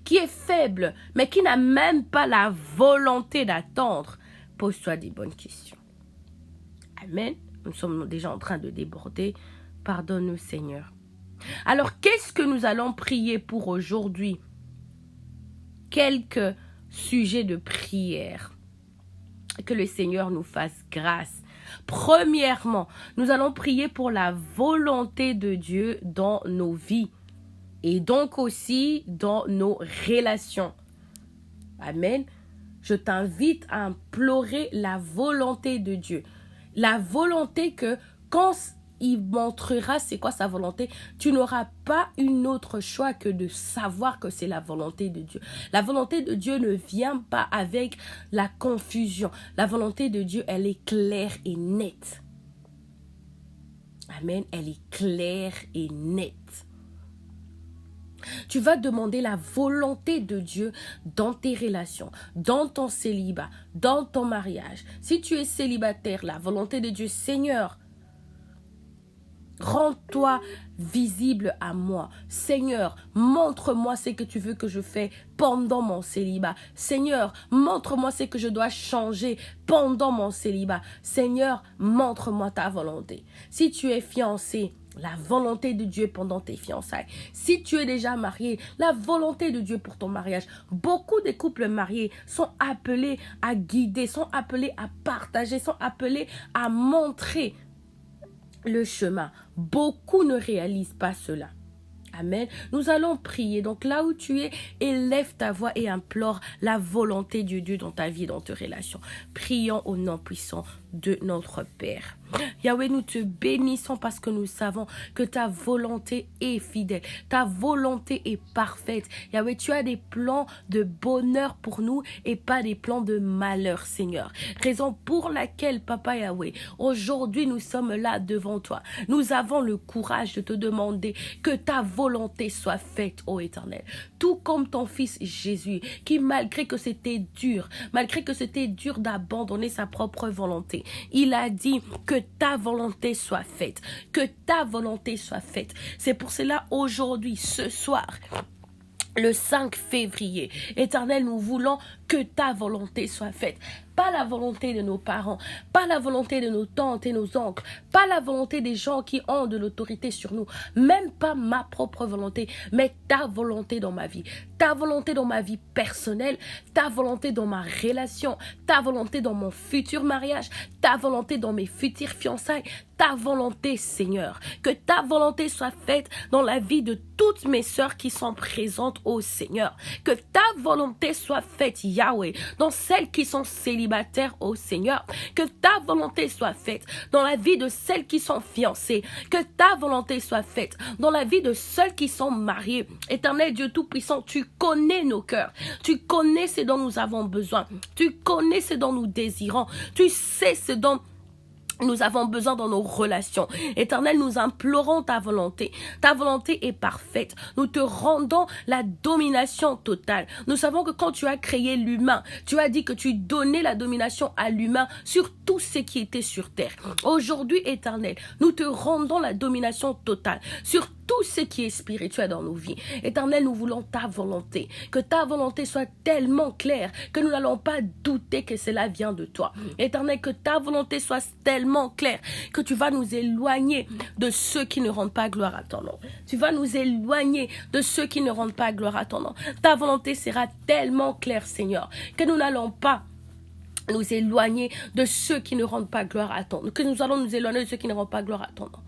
qui est faible, mais qui n'a même pas la volonté d'attendre, pose-toi des bonnes questions. Amen. Nous sommes déjà en train de déborder. Pardonne-nous, Seigneur. Alors, qu'est-ce que nous allons prier pour aujourd'hui? Quelques sujets de prière. Que le Seigneur nous fasse grâce. Premièrement, nous allons prier pour la volonté de Dieu dans nos vies. Et donc aussi dans nos relations. Amen. Je t'invite à implorer la volonté de Dieu. La volonté que quand il montrera c'est quoi sa volonté, tu n'auras pas une autre choix que de savoir que c'est la volonté de Dieu. La volonté de Dieu ne vient pas avec la confusion. La volonté de Dieu, elle est claire et nette. Amen, elle est claire et nette. Tu vas demander la volonté de Dieu dans tes relations, dans ton célibat, dans ton mariage. Si tu es célibataire, la volonté de Dieu, Seigneur, Rends-toi visible à moi. Seigneur, montre-moi ce que tu veux que je fais pendant mon célibat. Seigneur, montre-moi ce que je dois changer pendant mon célibat. Seigneur, montre-moi ta volonté. Si tu es fiancé, la volonté de Dieu pendant tes fiançailles. Si tu es déjà marié, la volonté de Dieu pour ton mariage. Beaucoup de couples mariés sont appelés à guider, sont appelés à partager, sont appelés à montrer le chemin. Beaucoup ne réalisent pas cela. Amen. Nous allons prier. Donc là où tu es, élève ta voix et implore la volonté de Dieu dans ta vie, dans tes relations. Prions au nom puissant de notre Père. Yahweh, nous te bénissons parce que nous savons que ta volonté est fidèle. Ta volonté est parfaite. Yahweh, tu as des plans de bonheur pour nous et pas des plans de malheur, Seigneur. Raison pour laquelle, Papa Yahweh, aujourd'hui nous sommes là devant toi. Nous avons le courage de te demander que ta volonté soit faite, ô Éternel. Tout comme ton fils Jésus, qui malgré que c'était dur d'abandonner sa propre volonté, il a dit que ta volonté soit faite, que ta volonté soit faite. C'est pour cela aujourd'hui, ce soir, le 5 février, Éternel, nous voulons que ta volonté soit faite. Pas la volonté de nos parents, pas la volonté de nos tantes et nos oncles, pas la volonté des gens qui ont de l'autorité sur nous, même pas ma propre volonté, mais ta volonté dans ma vie. Ta volonté dans ma vie personnelle, ta volonté dans ma relation, ta volonté dans mon futur mariage, ta volonté dans mes futures fiançailles, ta volonté, Seigneur. Que ta volonté soit faite dans la vie de toutes mes sœurs qui sont présentes au Seigneur. Que ta volonté soit faite, Yahweh, dans celles qui sont célibataires au Seigneur. Que ta volonté soit faite dans la vie de celles qui sont fiancées. Que ta volonté soit faite dans la vie de celles qui sont mariées. Éternel Dieu Tout-Puissant, tu connais nos cœurs. Tu connais ce dont nous avons besoin. Tu connais ce dont nous désirons. Tu sais ce dont nous avons besoin dans nos relations. Éternel, nous implorons ta volonté. Ta volonté est parfaite. Nous te rendons la domination totale. Nous savons que quand tu as créé l'humain, tu as dit que tu donnais la domination à l'humain sur tout ce qui était sur terre. Aujourd'hui, Éternel, nous te rendons la domination totale sur tout ce qui est spirituel dans nos vies. Éternel, nous voulons ta volonté. Que ta volonté soit tellement claire que nous n'allons pas douter que cela vient de toi. Éternel, que ta volonté soit tellement claire que tu vas nous éloigner de ceux qui ne rendent pas gloire à ton nom. Tu vas nous éloigner de ceux qui ne rendent pas gloire à ton nom. Ta volonté sera tellement claire, Seigneur, que nous n'allons pas nous éloigner de ceux qui ne rendent pas gloire à ton nom. Que nous allons nous éloigner de ceux qui ne rendent pas gloire à ton nom.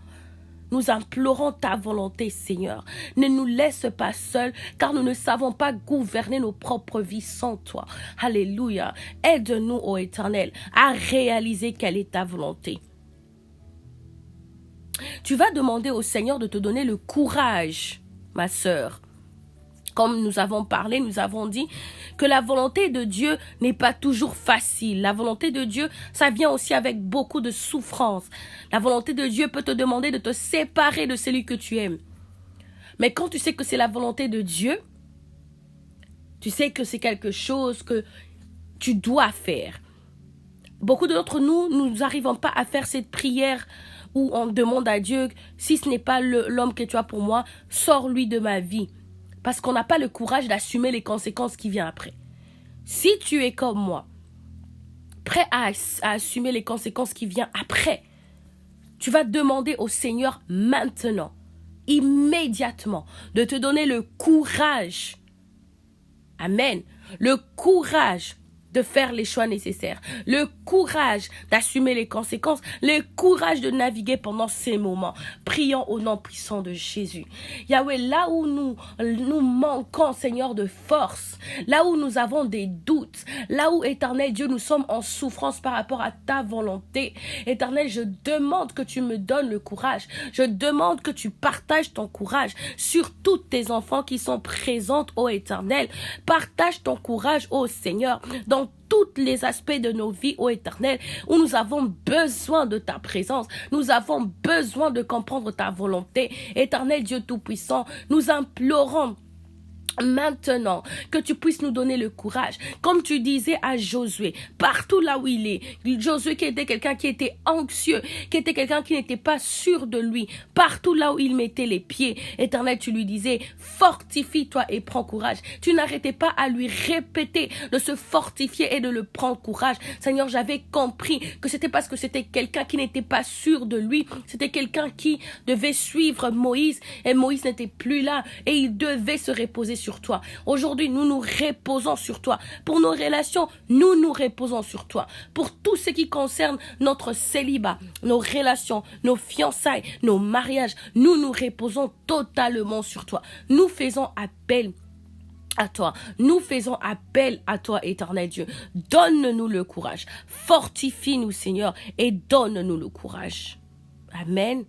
Nous implorons ta volonté, Seigneur. Ne nous laisse pas seuls, car nous ne savons pas gouverner nos propres vies sans toi. Alléluia. Aide-nous, ô Éternel, à réaliser quelle est ta volonté. Tu vas demander au Seigneur de te donner le courage, ma sœur. Comme nous avons parlé, nous avons dit que la volonté de Dieu n'est pas toujours facile. La volonté de Dieu, ça vient aussi avec beaucoup de souffrance. La volonté de Dieu peut te demander de te séparer de celui que tu aimes. Mais quand tu sais que c'est la volonté de Dieu, tu sais que c'est quelque chose que tu dois faire. Beaucoup d'entre nous n'arrivons pas à faire cette prière où on demande à Dieu, si ce n'est pas l'homme que tu as pour moi, sors-lui de ma vie. Parce qu'on n'a pas le courage d'assumer les conséquences qui viennent après. Si tu es comme moi, prêt à assumer les conséquences qui viennent après, tu vas demander au Seigneur maintenant, immédiatement, de te donner le courage. Amen. Le courage de faire les choix nécessaires, le courage d'assumer les conséquences, le courage de naviguer pendant ces moments. Prions au nom puissant de Jésus. Yahweh, là où nous manquons, Seigneur, de force, là où nous avons des doutes, là où, Éternel Dieu, nous sommes en souffrance par rapport à ta volonté, Éternel, je demande que tu me donnes le courage. Je demande que tu partages ton courage sur tous tes enfants qui sont présents, ô Éternel. Partage ton courage, ô Seigneur, dans tous les aspects de nos vies, ô Éternel, où nous avons besoin de ta présence, nous avons besoin de comprendre ta volonté. Éternel Dieu Tout-Puissant, nous implorons Maintenant, que tu puisses nous donner le courage, comme tu disais à Josué, partout là où il est, Josué qui était quelqu'un qui était anxieux, qui était quelqu'un qui n'était pas sûr de lui, partout là où il mettait les pieds, Éternel, tu lui disais, fortifie-toi et prends courage. Tu n'arrêtais pas à lui répéter de se fortifier et de le prendre courage. Seigneur, j'avais compris que c'était parce que c'était quelqu'un qui n'était pas sûr de lui, c'était quelqu'un qui devait suivre Moïse, et Moïse n'était plus là, et il devait se reposer sur toi. Aujourd'hui, nous nous reposons sur toi. Pour nos relations, nous nous reposons sur toi. Pour tout ce qui concerne notre célibat, nos relations, nos fiançailles, nos mariages, nous nous reposons totalement sur toi. Nous faisons appel à toi. Nous faisons appel à toi, Éternel Dieu. Donne-nous le courage. Fortifie-nous, Seigneur, et donne-nous le courage. Amen.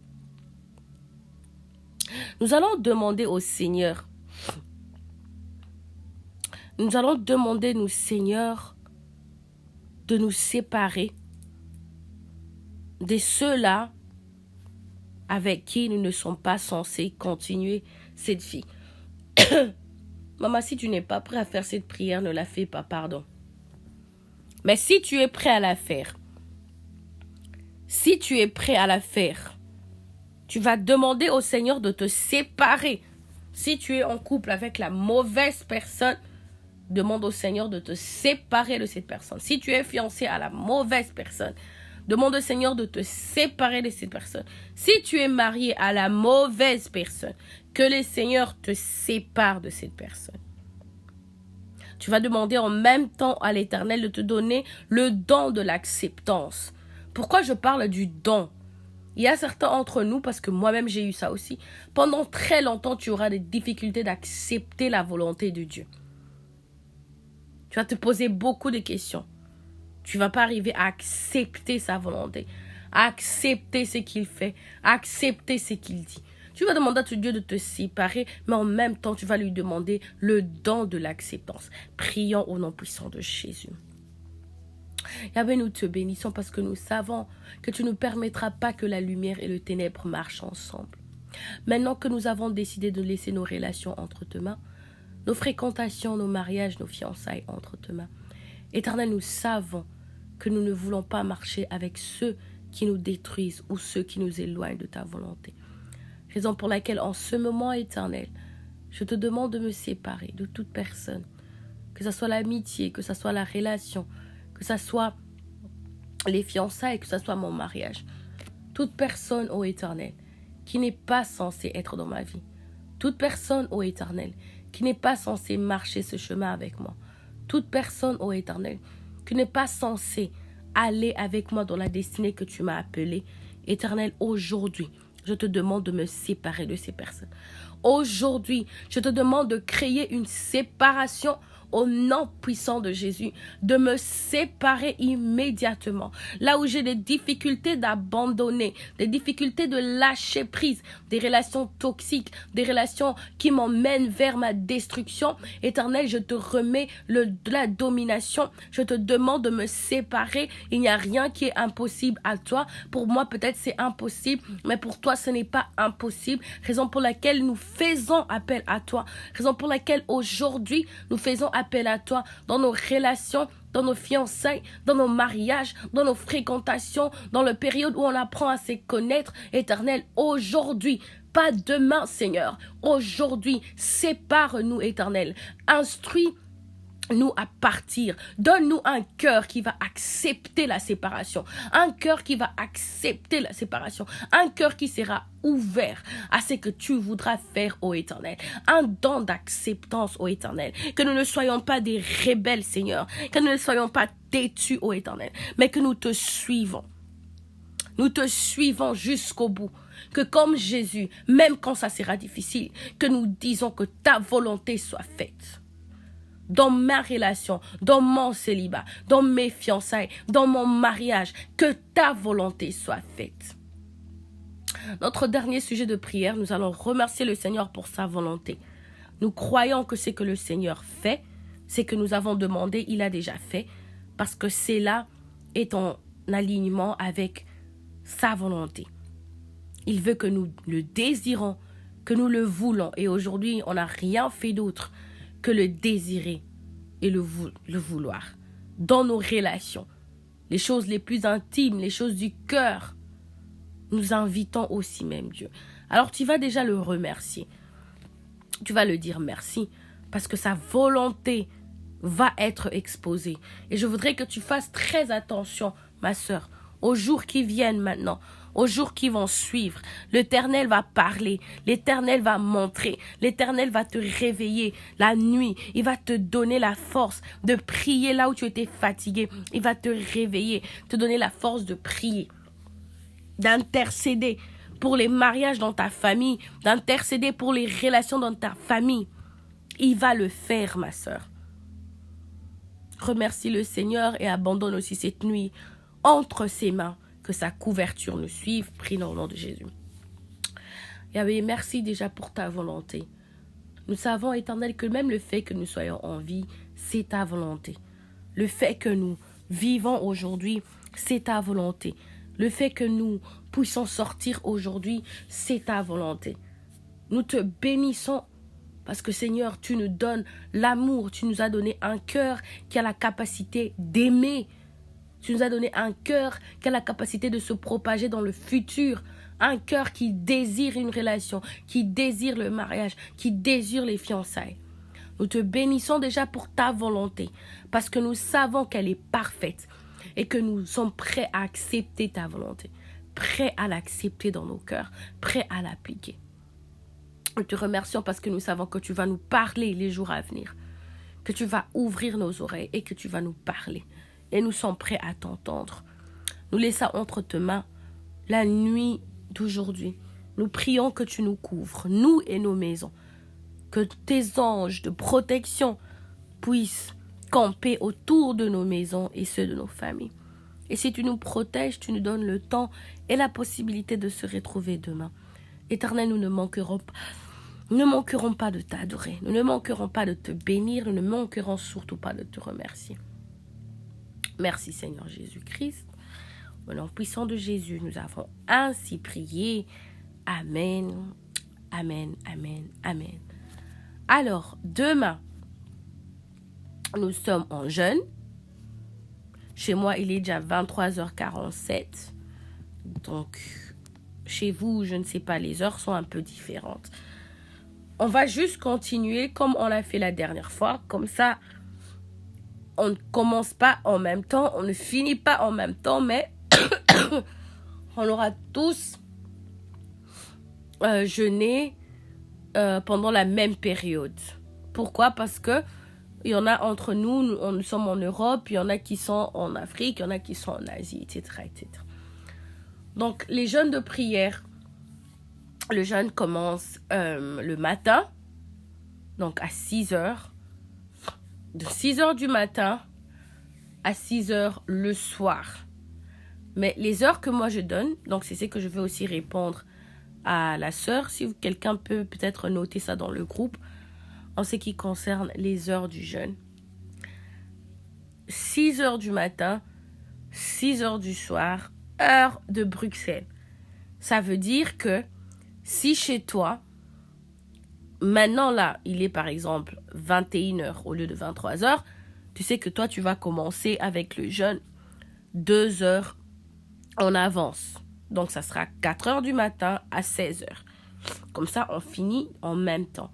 Nous allons demander au Seigneur. Nous allons demander, nous, Seigneur, de nous séparer de ceux-là avec qui nous ne sommes pas censés continuer cette vie. Maman, si tu n'es pas prêt à faire cette prière, ne la fais pas, pardon. Mais si tu es prêt à la faire, tu vas demander au Seigneur de te séparer. Si tu es en couple avec la mauvaise personne, demande au Seigneur de te séparer de cette personne. Si tu es fiancé à la mauvaise personne, demande au Seigneur de te séparer de cette personne. Si tu es marié à la mauvaise personne, que le Seigneur te sépare de cette personne. Tu vas demander en même temps à l'Éternel de te donner le don de l'acceptance. Pourquoi je parle du don? Il y a certains d'entre nous, parce que moi-même j'ai eu ça aussi, pendant très longtemps tu auras des difficultés d'accepter la volonté de Dieu. Tu vas te poser beaucoup de questions. Tu ne vas pas arriver à accepter sa volonté, à accepter ce qu'il fait, à accepter ce qu'il dit. Tu vas demander à ton Dieu de te séparer, mais en même temps, tu vas lui demander le don de l'acceptance. Prions au nom puissant de Jésus. Yahweh, nous te bénissons parce que nous savons que tu ne permettras pas que la lumière et le ténèbre marchent ensemble. Maintenant que nous avons décidé de laisser nos relations entre tes mains, nos fréquentations, nos mariages, nos fiançailles entre tes mains. Éternel, nous savons que nous ne voulons pas marcher avec ceux qui nous détruisent ou ceux qui nous éloignent de ta volonté. Raison pour laquelle, en ce moment, Éternel, je te demande de me séparer de toute personne, que ce soit l'amitié, que ce soit la relation, que ce soit les fiançailles, que ce soit mon mariage. Toute personne, ô Éternel, qui n'est pas censée être dans ma vie. Toute personne, ô Éternel, qui n'est pas censée marcher ce chemin avec moi. Toute personne, ô Éternel, qui n'est pas censée aller avec moi dans la destinée que tu m'as appelée. Éternel, aujourd'hui, je te demande de me séparer de ces personnes. Aujourd'hui, je te demande de créer une séparation au nom puissant de Jésus, de me séparer immédiatement. Là où j'ai des difficultés d'abandonner, des difficultés de lâcher prise, des relations toxiques, des relations qui m'emmènent vers ma destruction. Éternel, je te remets de la domination. Je te demande de me séparer. Il n'y a rien qui est impossible à toi. Pour moi, peut-être c'est impossible, mais pour toi, ce n'est pas impossible. Raison pour laquelle nous faisons appel à toi. Raison pour laquelle aujourd'hui, nous faisons appel à toi dans nos relations, dans nos fiançailles, dans nos mariages, dans nos fréquentations, dans la période où on apprend à se connaître. Éternel, aujourd'hui, pas demain, Seigneur. Aujourd'hui, sépare-nous, Éternel. Instruis-nous à partir. Donne-nous un cœur qui va accepter la séparation. Un cœur qui va accepter la séparation. Un cœur qui sera ouvert à ce que tu voudras faire, ô Éternel. Un don d'acceptance, ô Éternel. Que nous ne soyons pas des rebelles, Seigneur. Que nous ne soyons pas têtus, ô Éternel. Mais que nous te suivons. Nous te suivons jusqu'au bout. Que comme Jésus, même quand ça sera difficile, que nous disons que ta volonté soit faite. Dans ma relation, dans mon célibat, dans mes fiançailles, dans mon mariage, que ta volonté soit faite. Notre dernier sujet de prière, nous allons remercier le Seigneur pour sa volonté. Nous croyons que ce que le Seigneur fait, ce que nous avons demandé, il a déjà fait, parce que cela est en alignement avec sa volonté. Il veut que nous le désirons, que nous le voulons. Et aujourd'hui, on n'a rien fait d'autre que le désirer et le vouloir. Dans nos relations, les choses les plus intimes, les choses du cœur, nous invitons aussi même Dieu. Alors tu vas déjà le remercier. Tu vas le dire merci parce que sa volonté va être exposée. Et je voudrais que tu fasses très attention, ma sœur, aux jours qui viennent maintenant, aux jours qui vont suivre. L'Éternel va parler, l'Éternel va montrer, l'Éternel va te réveiller la nuit. Il va te donner la force de prier là où tu étais fatigué. Il va te réveiller, te donner la force de prier, d'intercéder pour les mariages dans ta famille, d'intercéder pour les relations dans ta famille. Il va le faire, ma sœur. Remercie le Seigneur et abandonne aussi cette nuit entre ses mains, que sa couverture nous suive. Prie dans le nom de Jésus. Yahweh, merci déjà pour ta volonté. Nous savons, Éternel, que même le fait que nous soyons en vie, c'est ta volonté. Le fait que nous vivons aujourd'hui, c'est ta volonté. Le fait que nous puissions sortir aujourd'hui, c'est ta volonté. Nous te bénissons parce que Seigneur, tu nous donnes l'amour. Tu nous as donné un cœur qui a la capacité d'aimer. Tu nous as donné un cœur qui a la capacité de se propager dans le futur. Un cœur qui désire une relation, qui désire le mariage, qui désire les fiançailles. Nous te bénissons déjà pour ta volonté parce que nous savons qu'elle est parfaite et que nous sommes prêts à accepter ta volonté, prêts à l'accepter dans nos cœurs, prêts à l'appliquer. Nous te remercions parce que nous savons que tu vas nous parler les jours à venir, que tu vas ouvrir nos oreilles et que tu vas nous parler. Et nous sommes prêts à t'entendre. Nous laissons entre tes mains la nuit d'aujourd'hui. Nous prions que tu nous couvres, nous et nos maisons. Que tes anges de protection puissent camper autour de nos maisons et ceux de nos familles. Et si tu nous protèges, tu nous donnes le temps et la possibilité de se retrouver demain. Éternel, nous ne manquerons pas de t'adorer. Nous ne manquerons pas de te bénir. Nous ne manquerons surtout pas de te remercier. Merci Seigneur Jésus-Christ. Au nom puissant de Jésus, nous avons ainsi prié. Amen, amen, amen, amen. Alors, demain, nous sommes en jeûne. Chez moi, il est déjà 23h47. Donc, chez vous, je ne sais pas, les heures sont un peu différentes. On va juste continuer comme on l'a fait la dernière fois. Comme ça, on ne commence pas en même temps, on ne finit pas en même temps, mais on aura tous jeûné pendant la même période. Pourquoi? Parce que il y en a entre nous, nous sommes en Europe, il y en a qui sont en Afrique, il y en a qui sont en Asie, etc., etc. Donc, les jeûnes de prière, le jeûne commence le matin, donc à 6h. De 6h du matin à 6h le soir. Mais les heures que moi je donne, donc c'est ce que je vais aussi répondre à la sœur, si quelqu'un peut peut-être noter ça dans le groupe, en ce qui concerne les heures du jeûne. 6h du matin, 6h du soir, heure de Bruxelles. Ça veut dire que si chez toi, maintenant là, il est par exemple 21h au lieu de 23h, tu sais que toi tu vas commencer avec le jeûne 2 heures en avance. Donc ça sera 4h du matin à 16h. Comme ça, on finit en même temps.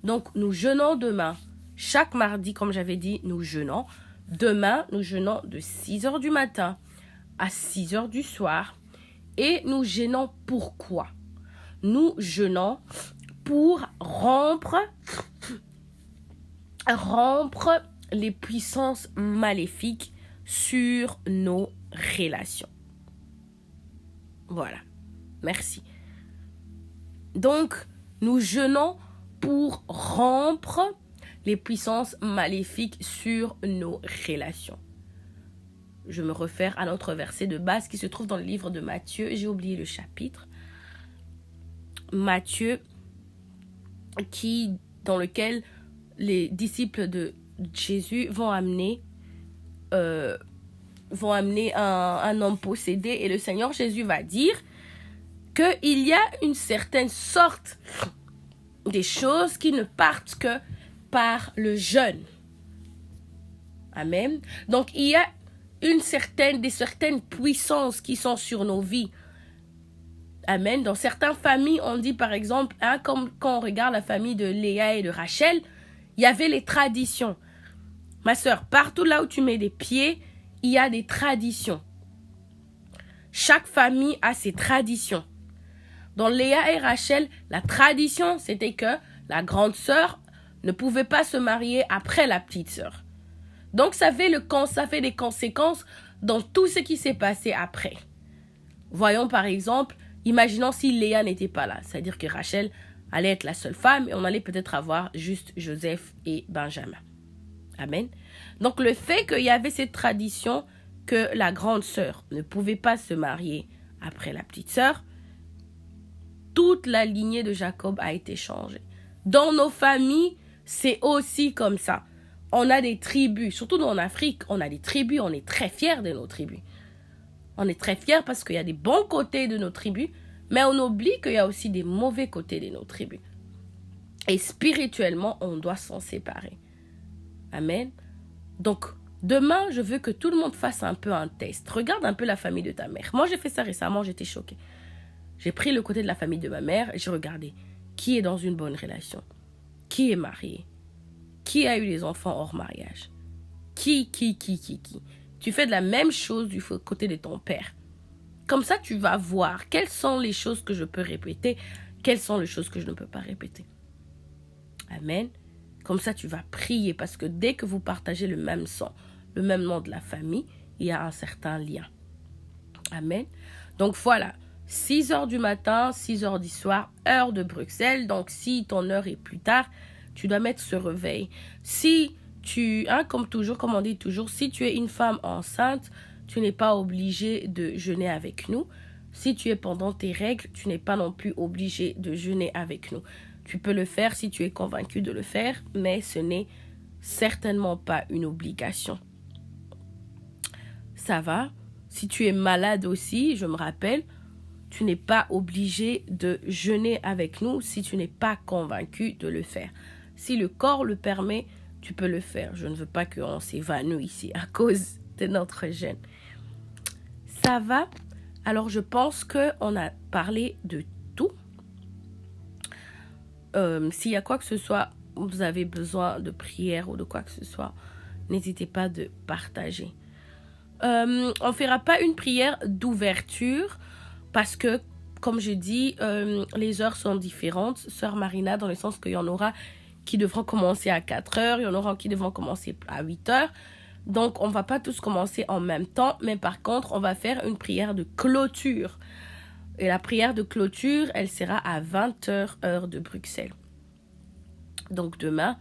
Donc nous jeûnons demain. Chaque mardi, comme j'avais dit, nous jeûnons. Demain, nous jeûnons de 6h du matin à 6h du soir. Et nous jeûnons pourquoi? Nous jeûnons pour rompre les puissances maléfiques sur nos relations. Voilà. Merci. Donc, nous jeûnons pour rompre les puissances maléfiques sur nos relations. Je me réfère à notre verset de base qui se trouve dans le livre de Matthieu. J'ai oublié le chapitre. Matthieu, dans lequel les disciples de Jésus vont amener un homme possédé et le Seigneur Jésus va dire qu'il y a une certaine sorte des choses qui ne partent que par le jeûne. Amen. Donc, il y a des certaines puissances qui sont sur nos vies. Amen. Dans certaines familles, on dit par exemple, comme quand on regarde la famille de Léa et de Rachel, il y avait les traditions. Ma sœur, partout là où tu mets des pieds, il y a des traditions. Chaque famille a ses traditions. Dans Léa et Rachel, la tradition, c'était que la grande sœur ne pouvait pas se marier après la petite sœur. Donc, ça fait des conséquences dans tout ce qui s'est passé après. Voyons par exemple, imaginons si Léa n'était pas là. C'est-à-dire que Rachel allait être la seule femme et on allait peut-être avoir juste Joseph et Benjamin. Amen. Donc, le fait qu'il y avait cette tradition que la grande sœur ne pouvait pas se marier après la petite sœur, toute la lignée de Jacob a été changée. Dans nos familles, c'est aussi comme ça. On a des tribus, surtout en Afrique, on a des tribus, on est très fiers de nos tribus. On est très fiers parce qu'il y a des bons côtés de nos tribus, mais on oublie qu'il y a aussi des mauvais côtés de nos tribus. Et spirituellement, on doit s'en séparer. Amen. Donc, demain, je veux que tout le monde fasse un peu un test. Regarde un peu la famille de ta mère. Moi, j'ai fait ça récemment, j'étais choquée. J'ai pris le côté de la famille de ma mère et j'ai regardé qui est dans une bonne relation, qui est marié, qui a eu des enfants hors mariage, qui. Tu fais de la même chose du côté de ton père. Comme ça, tu vas voir quelles sont les choses que je peux répéter, quelles sont les choses que je ne peux pas répéter. Amen. Comme ça, tu vas prier parce que dès que vous partagez le même sang, le même nom de la famille, il y a un certain lien. Amen. Donc voilà, 6 heures du matin, 6 heures du soir, heure de Bruxelles. Donc si ton heure est plus tard, tu dois mettre ce réveil. Si comme toujours, comme on dit toujours, si tu es une femme enceinte, tu n'es pas obligé de jeûner avec nous. Si tu es pendant tes règles, tu n'es pas non plus obligé de jeûner avec nous. Tu peux le faire si tu es convaincu de le faire, mais ce n'est certainement pas une obligation. Ça va? Si tu es malade aussi, je me rappelle, tu n'es pas obligé de jeûner avec nous si tu n'es pas convaincu de le faire. Si le corps le permet, tu peux le faire. Je ne veux pas qu'on s'évanouisse ici à cause de notre jeûne. Ça va? Alors, je pense qu'on a parlé de tout. S'il y a quoi que ce soit, vous avez besoin de prière ou de quoi que ce soit, n'hésitez pas de partager. On ne fera pas une prière d'ouverture parce que, comme je dis, les heures sont différentes. Sœur Marina, dans le sens qu'il y en aura qui devront commencer à 4 heures, il y en aura qui devront commencer à 8 heures. Donc, on ne va pas tous commencer en même temps, mais par contre, on va faire une prière de clôture. Et la prière de clôture, elle sera à 20h, heure de Bruxelles. Donc, demain,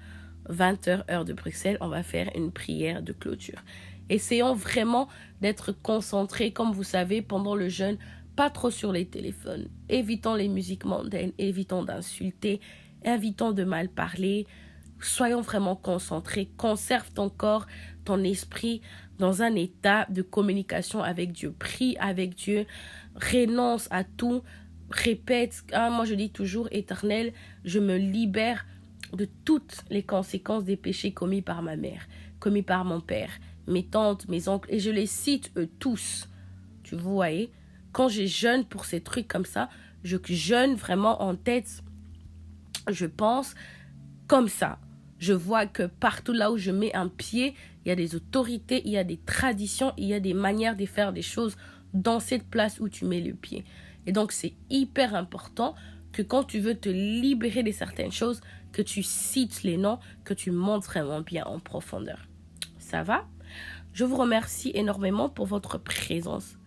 20h, heure de Bruxelles, on va faire une prière de clôture. Essayons vraiment d'être concentrés, comme vous savez, pendant le jeûne, pas trop sur les téléphones. Évitons les musiques mondaines, évitons d'insulter, évitons de mal parler. Soyons vraiment concentrés. Conserve ton corps, ton esprit dans un état de communication avec Dieu. Prie avec Dieu. Renonce à tout. Répète. Moi, je dis toujours, Éternel, je me libère de toutes les conséquences des péchés commis par ma mère, commis par mon père, mes tantes, mes oncles. Et je les cite eux tous. Tu voyez, quand je jeûne pour ces trucs comme ça, je jeûne vraiment en tête. Je pense comme ça. Je vois que partout là où je mets un pied, il y a des autorités, il y a des traditions, il y a des manières de faire des choses dans cette place où tu mets le pied. Et donc, c'est hyper important que quand tu veux te libérer de certaines choses, que tu cites les noms, que tu montes vraiment bien en profondeur. Ça va? Je vous remercie énormément pour votre présence.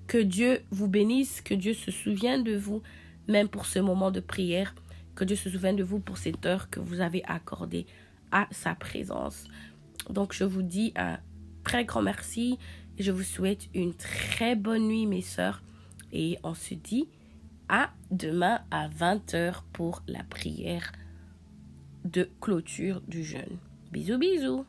Que Dieu vous bénisse, que Dieu se souvienne de vous, même pour ce moment de prière. Que Dieu se souvienne de vous pour cette heure que vous avez accordée à sa présence. Donc, je vous dis un très grand merci et je vous souhaite une très bonne nuit, mes sœurs. Et on se dit à demain à 20h pour la prière de clôture du jeûne. Bisous, bisous.